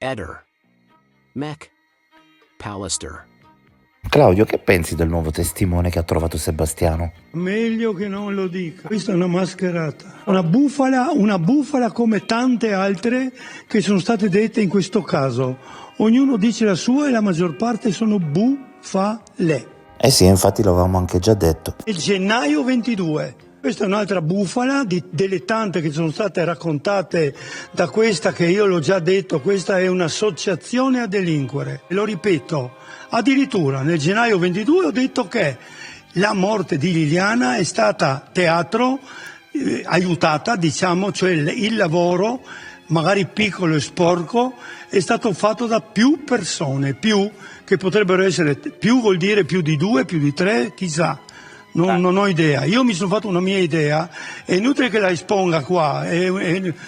Eder, Mech, Pallister. Claudio, che pensi del nuovo testimone che ha trovato Sebastiano? Meglio che non lo dica. Questa è una mascherata. Una bufala come tante altre che sono state dette in questo caso. Ognuno dice la sua e la maggior parte sono bufale. Eh sì, infatti l'avevamo anche già detto. Il gennaio 22. Questa è un'altra bufala delle tante che sono state raccontate da questa che io l'ho già detto. Questa è un'associazione a delinquere. E lo ripeto, addirittura nel gennaio 22 ho detto che la morte di Liliana è stata teatro, aiutata, diciamo, cioè il lavoro, magari piccolo e sporco, è stato fatto da più persone, più che potrebbero essere, più vuol dire più di 2, più di 3, chissà. Non ho idea, io mi sono fatto una mia idea, è inutile che la esponga qua,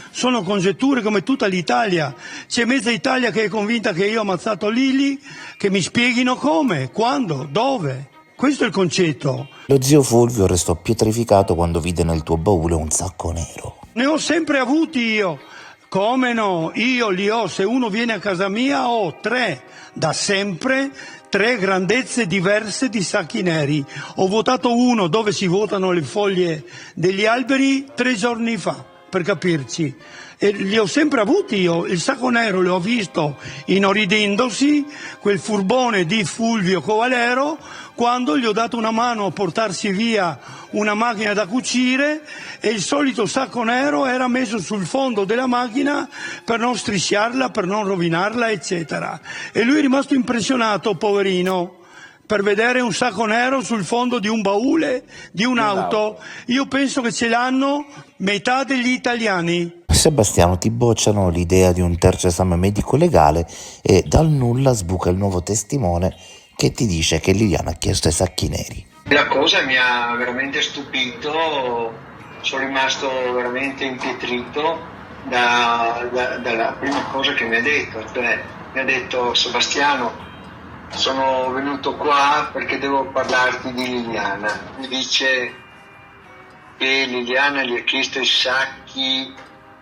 sono congetture come tutta l'Italia, c'è mezza Italia che è convinta che io ho ammazzato Lili, che mi spieghino come, quando, dove, questo è il concetto. Lo zio Fulvio restò pietrificato quando vide nel tuo baule un sacco nero. Ne ho sempre avuti io, come no, io li ho, se uno viene a casa mia ho 3, da sempre, 3 grandezze diverse di sacchi neri. Ho votato uno dove si votano le foglie degli alberi 3 giorni fa, per capirci. E li ho sempre avuti io, il sacco nero l'ho visto inoridendosi, quel furbone di Fulvio Covalero, quando gli ho dato una mano a portarsi via una macchina da cucire e il solito sacco nero era messo sul fondo della macchina per non strisciarla, per non rovinarla, eccetera. E lui è rimasto impressionato, poverino, per vedere un sacco nero sul fondo di un baule, di un'auto. Io penso che ce l'hanno metà degli italiani. Sebastiano, ti bocciano l'idea di un terzo esame medico-legale e dal nulla sbuca il nuovo testimone che ti dice che Liliana ha chiesto i sacchi neri. La cosa mi ha veramente stupito, sono rimasto veramente impietrito dalla prima cosa che mi ha detto, cioè mi ha detto: Sebastiano, sono venuto qua perché devo parlarti di Liliana. Mi dice che Liliana gli ha chiesto i sacchi,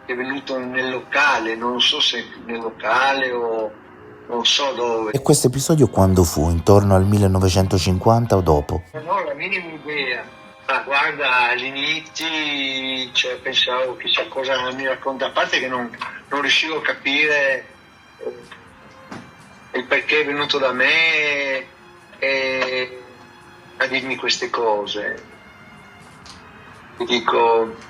è venuto nel locale, non so se nel locale o non so dove. E questo episodio quando fu? Intorno al 1950 o dopo? Non ho la minima idea. Ma guarda, agli inizi pensavo chissà cosa mi racconta, a parte che non riuscivo a capire il perché è venuto da me a dirmi queste cose. Ti dico,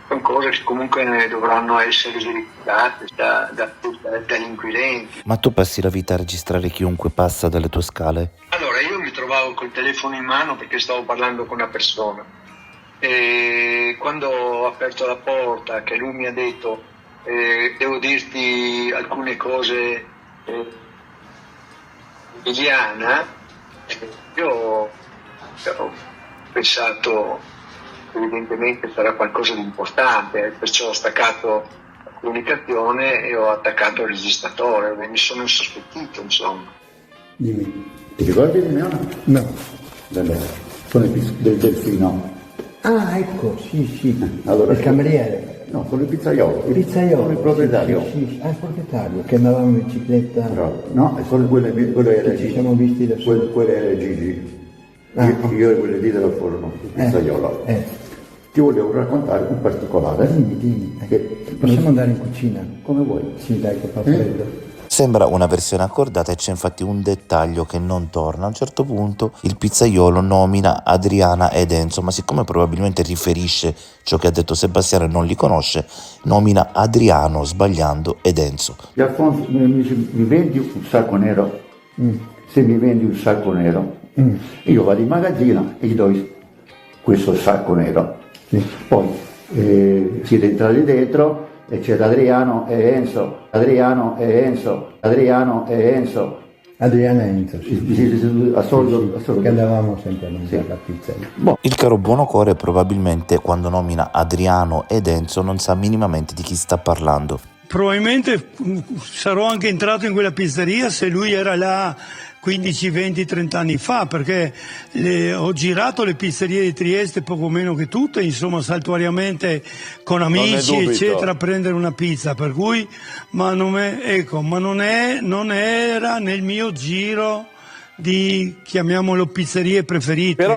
sono cose che comunque dovranno essere verificate dagli inquirenti. Ma tu passi la vita a registrare chiunque passa dalle tue scale? Allora, io mi trovavo col telefono in mano perché stavo parlando con una persona e quando ho aperto la porta, che lui mi ha detto devo dirti alcune cose Liliana, io ho pensato evidentemente sarà qualcosa di importante, perciò ho staccato la comunicazione e ho attaccato il registratore, mi sono insospettito, insomma. Dimmi, ti ricordi di me o no? No. Sono del Delfino. Ah, ecco, sì. Allora, il cameriere. No, sono il pizzaiolo. Il pizzaiolo. Sono il proprietario. Sì. Ah, il proprietario, che andavamo in bicicletta. Bravo. No, sono quelle era ci siamo visti da soli. Quelle era Gigi. Io e quelle lì della forno, il pizzaiolo. Ti volevo raccontare un particolare. Dimmi. Possiamo andare in cucina? Come vuoi. Sì, dai, che fa freddo. Sembra una versione accordata e c'è infatti un dettaglio che non torna. A un certo punto il pizzaiolo nomina Adriana ed Enzo, ma siccome probabilmente riferisce ciò che ha detto Sebastiano e non li conosce, nomina Adriano sbagliando ed Enzo. E Alfonso mi dice: mi vendi un sacco nero? Se mi vendi un sacco nero, io vado in magazzino e gli do questo sacco nero. Poi siete entrati dentro e c'era Adriano e Enzo. Adriana e Enzo, sì. A solo. Che andavamo sempre a mangiare la pizza. Il caro Buonocore probabilmente quando nomina Adriano ed Enzo non sa minimamente di chi sta parlando. Probabilmente sarò anche entrato in quella pizzeria se lui era là 15, 20, 30 anni fa, perché ho girato le pizzerie di Trieste poco meno che tutte, insomma, saltuariamente con amici, eccetera, a prendere una pizza, per cui, non era nel mio giro di, chiamiamolo, pizzerie preferite. Però...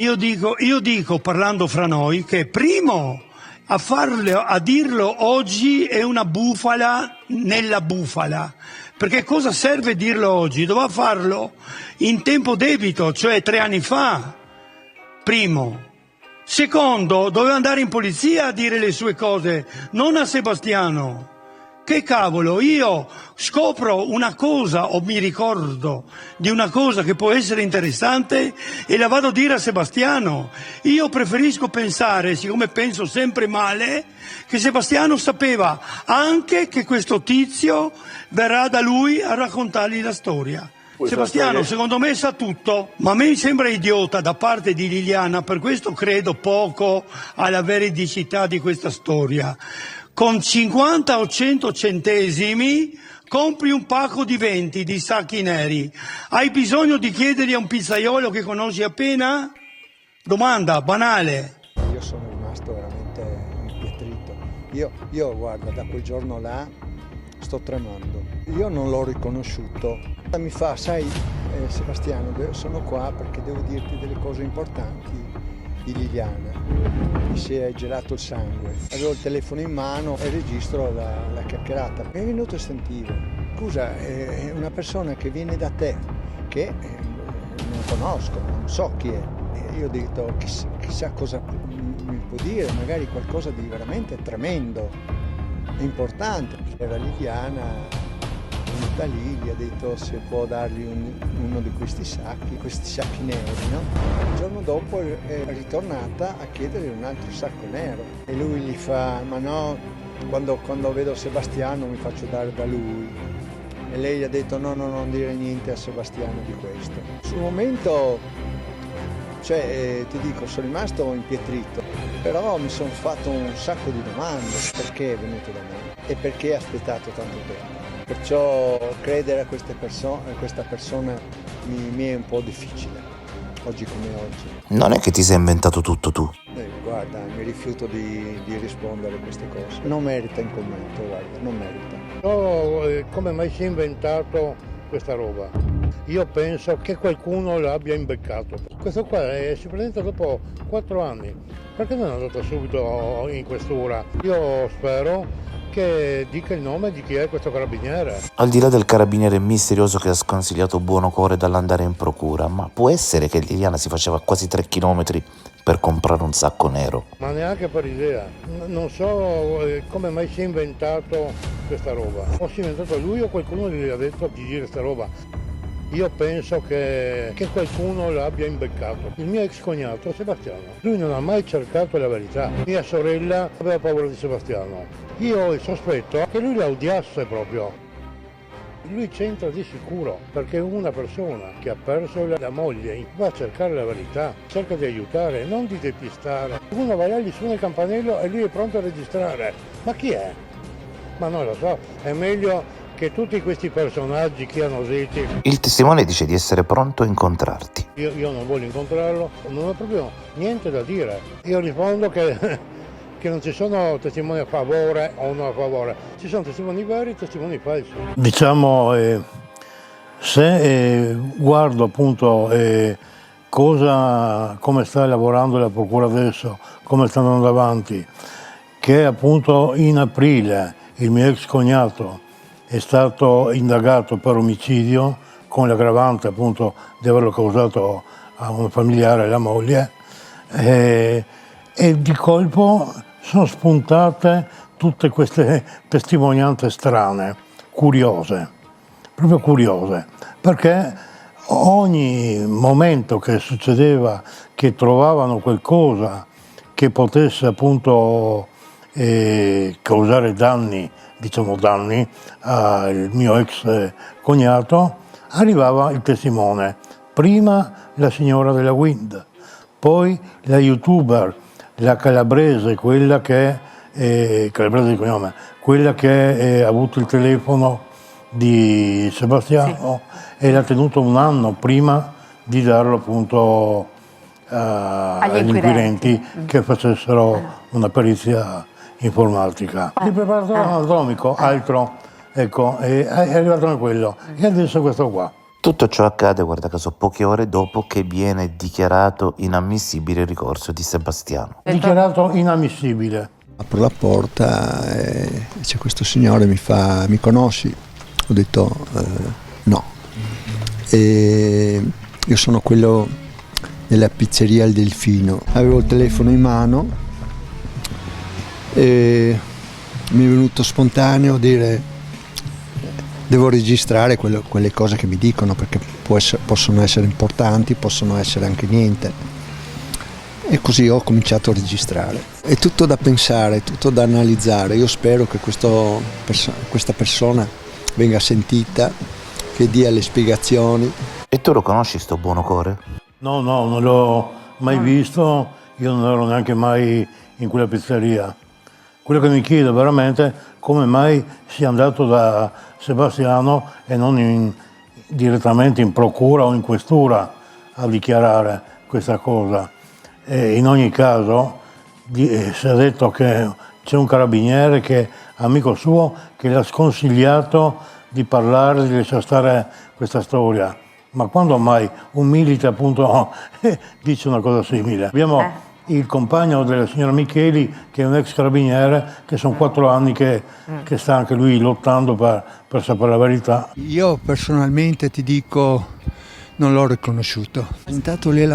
Io dico, parlando fra noi, che primo a dirlo oggi è una bufala nella bufala, perché cosa serve dirlo oggi? Doveva farlo in tempo debito, cioè 3 anni fa, primo. Secondo, doveva andare in polizia a dire le sue cose, non a Sebastiano. Che cavolo, io scopro una cosa o mi ricordo di una cosa che può essere interessante e la vado a dire a Sebastiano. Io preferisco pensare, siccome penso sempre male, che Sebastiano sapeva anche che questo tizio verrà da lui a raccontargli la storia. Sebastiano, secondo me, sa tutto, ma a me sembra idiota da parte di Liliana, per questo credo poco alla veridicità di questa storia. Con 50 o 100 centesimi compri un pacco di 20 di sacchi neri. Hai bisogno di chiedergli a un pizzaiolo che conosci appena? Domanda banale. Io sono rimasto veramente impietrito. Io guarda, da quel giorno là sto tremando. Io non l'ho riconosciuto. Mi fa, sai Sebastiano, sono qua perché devo dirti delle cose importanti di Liliana. Mi si è gelato il sangue. Avevo il telefono in mano e registro la chiacchierata. Mi è venuto istintivo. Scusa, è una persona che viene da te, che non conosco, non so chi è. E io ho detto, chissà cosa mi può dire, magari qualcosa di veramente tremendo, importante. Era Liliana. Da lì gli ha detto se può dargli uno di questi sacchi neri, no? Il giorno dopo è ritornata a chiedere un altro sacco nero e lui gli fa, ma no, quando vedo Sebastiano mi faccio dare da lui. E lei gli ha detto no, non dire niente a Sebastiano di questo. Sul momento, ti dico, sono rimasto impietrito, però mi sono fatto un sacco di domande, perché è venuto da me e perché ha aspettato tanto tempo. Perciò credere a questa persona mi è un po' difficile, oggi come oggi. Non è che ti sei inventato tutto tu. Guarda, mi rifiuto di rispondere a queste cose. Non merita in commento, guarda, non merita. No, come mai si è inventato questa roba? Io penso che qualcuno l'abbia imbeccato. Questo qua si presenta dopo 4 anni. Perché non è andato subito in questura? Io spero che dica il nome di chi è questo carabiniere. Al di là del carabiniere misterioso che ha sconsigliato Buonocore dall'andare in procura, ma può essere che Liliana si faceva quasi 3 chilometri per comprare un sacco nero? Ma neanche per idea. Non so come mai si è inventato questa roba. O si è inventato lui o qualcuno gli ha detto di dire questa roba. Io penso che qualcuno l'abbia imbeccato. Il mio ex cognato, Sebastiano, lui non ha mai cercato la verità. Mia sorella aveva paura di Sebastiano. Io ho il sospetto che lui la odiasse proprio. Lui c'entra di sicuro, perché una persona che ha perso la moglie va a cercare la verità, cerca di aiutare, non di depistare. Uno va là, gli suona il campanello e lui è pronto a registrare. Ma chi è? Ma non lo so, è meglio che tutti questi personaggi che hanno detti. Il testimone dice di essere pronto a incontrarti. Io non voglio incontrarlo, non ho proprio niente da dire. Io rispondo che non ci sono testimoni a favore o non a favore, ci sono testimoni veri e testimoni falsi. Diciamo, se guardo appunto come sta lavorando la procura adesso, come sta andando avanti, che appunto in aprile il mio ex cognato è stato indagato per omicidio con l'aggravante appunto di averlo causato a un familiare, la moglie, e di colpo sono spuntate tutte queste testimonianze strane, curiose, proprio curiose, perché ogni momento che succedeva che trovavano qualcosa che potesse appunto causare danni al mio ex cognato, arrivava il testimone. Prima la signora della Wind, poi la youtuber, la calabrese, quella che calabrese di cognome, quella che ha avuto il telefono di Sebastiano e l'ha tenuto un anno prima di darlo appunto agli inquirenti che facessero una perizia informatica. Il preparatore anatomico, altro, ecco, è arrivato a quello e adesso questo qua. Tutto ciò accade, guarda caso, poche ore dopo che viene dichiarato inammissibile il ricorso di Sebastiano. Dichiarato inammissibile. Apro la porta e c'è questo signore, mi fa: mi conosci? Ho detto no. E io sono quello della pizzeria Il Delfino. Avevo il telefono in mano e mi è venuto spontaneo dire: devo registrare quelle cose che mi dicono, perché possono essere importanti, possono essere anche niente. E così ho cominciato a registrare. È tutto da pensare, tutto da analizzare. Io spero che questa persona venga sentita, che dia le spiegazioni. E tu lo conosci sto buono cuore? No, non l'ho mai visto, io non ero neanche mai in quella pizzeria. Quello che mi chiedo veramente come mai sia andato da Sebastiano e non direttamente in procura o in questura a dichiarare questa cosa. E in ogni caso si è detto che c'è un carabiniere che amico suo che le ha sconsigliato di parlare, di lasciare stare questa storia. Ma quando mai un milite appunto dice una cosa simile? Abbiamo il compagno della signora Micheli, che è un ex carabiniere, che sono 4 anni che sta anche lui lottando per sapere la verità. Io personalmente ti dico, non l'ho riconosciuto. È entrato lì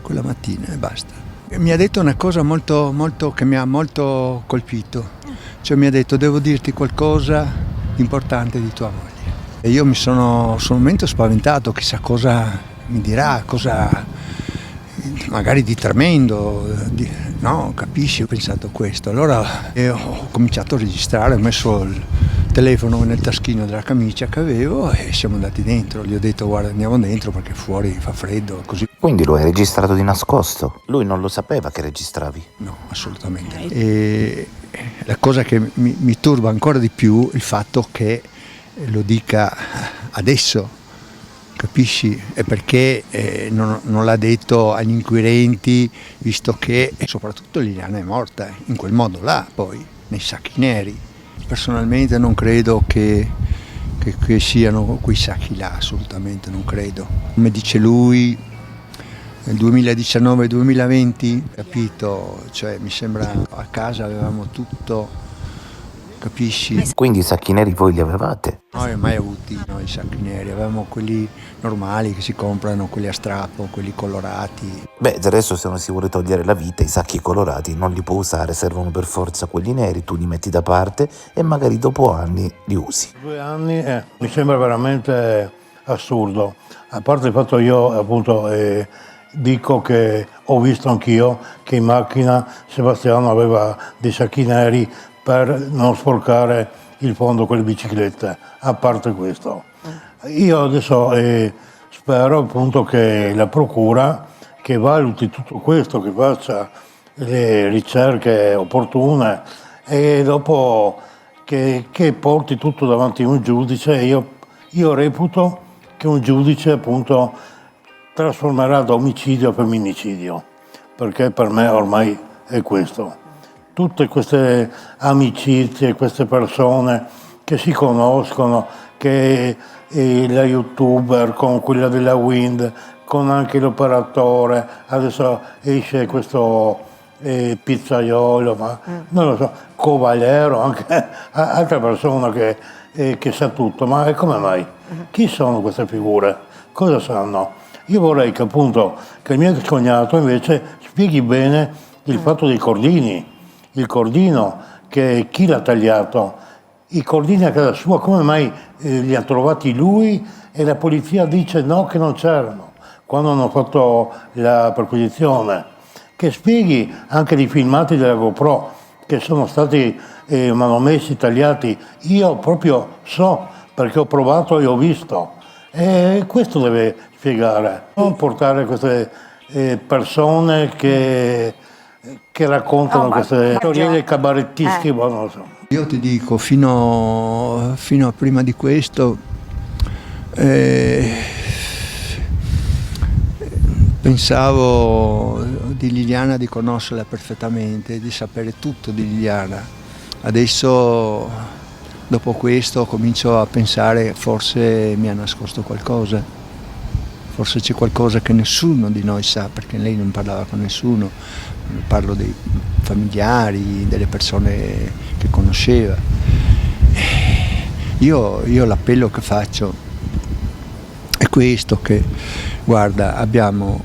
quella mattina e basta. Mi ha detto una cosa che mi ha molto colpito. Cioè mi ha detto: devo dirti qualcosa di importante di tua moglie. E io mi sono sul momento spaventato, chissà cosa mi dirà, cosa magari di tremendo, no, capisci? Ho pensato questo. Allora ho cominciato a registrare, ho messo il telefono nel taschino della camicia che avevo e siamo andati dentro. Gli ho detto: guarda, andiamo dentro perché fuori fa freddo, così. Quindi lo hai registrato di nascosto? Lui non lo sapeva che registravi? No, assolutamente. E la cosa che mi turba ancora di più è il fatto che lo dica adesso, capisci? E perché non l'ha detto agli inquirenti, visto che soprattutto Liliana è morta in quel modo là, poi nei sacchi neri. Personalmente non credo che siano quei sacchi là, assolutamente non credo. Come dice lui, nel 2019-2020, capito? Cioè mi sembra a casa avevamo tutto, capisci? Quindi i sacchi neri voi li avevate? Non abbiamo mai avuti noi i sacchi neri, avevamo quelli normali che si comprano, quelli a strappo, quelli colorati. Beh, del resto se uno si vuole togliere la vita, i sacchi colorati non li può usare, servono per forza quelli neri, tu li metti da parte e magari dopo anni li usi. 2 anni mi sembra veramente assurdo. A parte il fatto io appunto dico che ho visto anch'io che in macchina Sebastiano aveva dei sacchi neri per non sporcare il fondo con le biciclette. A parte questo, io adesso spero appunto che la procura che valuti tutto questo, che faccia le ricerche opportune e dopo che porti tutto davanti a un giudice. Io reputo che un giudice appunto trasformerà da omicidio a femminicidio, perché per me ormai è questo. Tutte queste amicizie, queste persone che si conoscono, che la youtuber con quella della Wind, con anche l'operatore, adesso esce questo pizzaiolo, ma non lo so, Covalero, anche altra persona che sa tutto, ma come mai? Chi sono queste figure? Cosa sanno? Io vorrei che appunto che il mio ex cognato invece spieghi bene il fatto dei cordini, il cordino, che chi l'ha tagliato, i cordini a casa sua, come mai li ha trovati lui e la polizia dice no, che non c'erano, quando hanno fatto la perquisizione. Che spieghi anche i filmati della GoPro che sono stati manomessi, tagliati, io proprio so perché ho provato e ho visto. E questo deve spiegare, non portare queste persone che raccontano queste storielle cabarettistiche, non lo so. Io ti dico, fino a prima di questo pensavo di Liliana di conoscerla perfettamente, di sapere tutto di Liliana. Adesso, dopo questo, comincio a pensare forse mi ha nascosto qualcosa, forse c'è qualcosa che nessuno di noi sa, perché lei non parlava con nessuno, parlo dei familiari, delle persone che conosceva. Io l'appello che faccio è questo, che guarda, abbiamo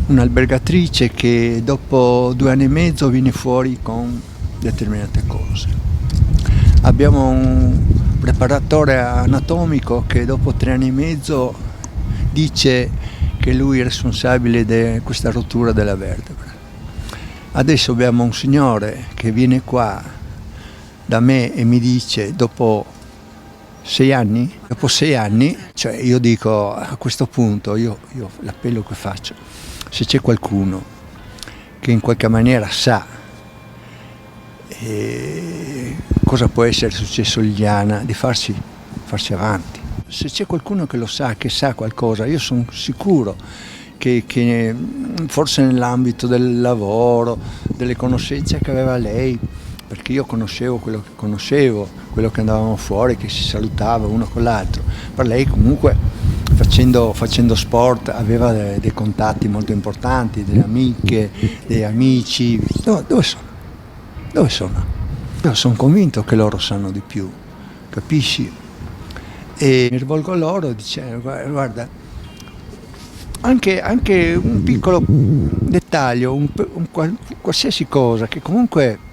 un'albergatrice che dopo 2 anni e mezzo viene fuori con determinate cose. Abbiamo un preparatore anatomico che dopo 3 anni e mezzo dice che lui è responsabile di questa rottura della vertebra. Adesso abbiamo un signore che viene qua da me e mi dice dopo 6 anni, cioè io dico a questo punto, io l'appello che faccio, se c'è qualcuno che in qualche maniera sa cosa può essere successo a Liliana, di farsi avanti. Se c'è qualcuno che lo sa, che sa qualcosa, io sono sicuro che forse nell'ambito del lavoro, delle conoscenze che aveva lei, perché io conoscevo quello che conoscevo, quello che andavamo fuori, che si salutava uno con l'altro, per lei comunque facendo sport aveva dei contatti molto importanti, delle amiche, degli amici. Dove sono? Dove sono? Io sono convinto che loro sanno di più, capisci? E mi rivolgo a loro e dice, guarda, anche un piccolo dettaglio, qualsiasi cosa, che comunque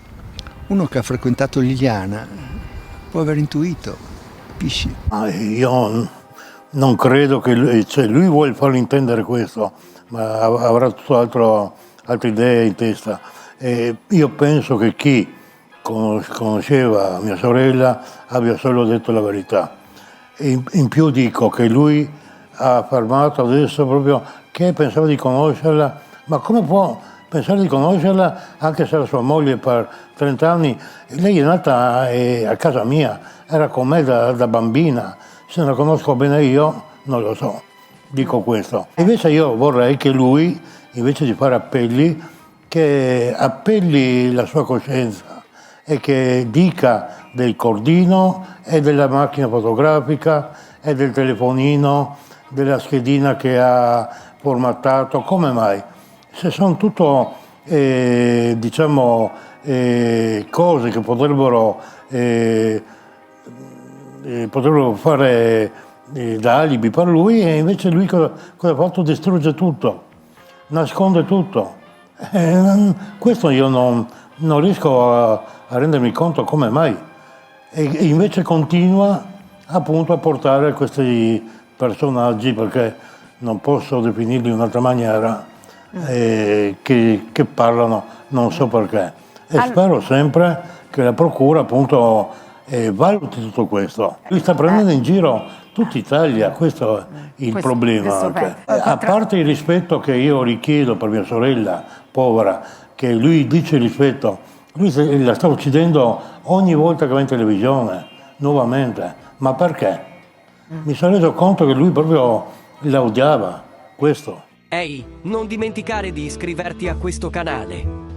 uno che ha frequentato Liliana può aver intuito, capisci? Io non credo che lui vuole farlo intendere questo, ma avrà tutto altre idee in testa. Io penso che chi conosceva mia sorella abbia solo detto la verità. In più dico che lui ha affermato adesso proprio che pensava di conoscerla, ma come può pensare di conoscerla anche se era sua moglie per 30 anni? Lei è nata a casa mia, era con me da bambina, se la conosco bene io non lo so, dico questo. Invece io vorrei che lui, invece di fare appelli, che appelli la sua coscienza e che dica del cordino e della macchina fotografica e del telefonino, della schedina che ha formattato, come mai? Se sono tutto cose che potrebbero fare da alibi per lui, e invece lui cosa ha fatto? Distrugge tutto, nasconde tutto. Questo io non riesco a rendermi conto come mai. E invece continua appunto a portare questi personaggi, perché non posso definirli in un'altra maniera, che parlano non so perché. E spero sempre che la procura appunto valuti tutto questo. Lui sta prendendo in giro tutta Italia, questo è il problema. A parte il rispetto che io richiedo per mia sorella povera, che lui dice rispetto, lui la sta uccidendo ogni volta che va in televisione, nuovamente. Ma perché? Mi sono reso conto che lui proprio la odiava, questo. Ehi, non dimenticare di iscriverti a questo canale.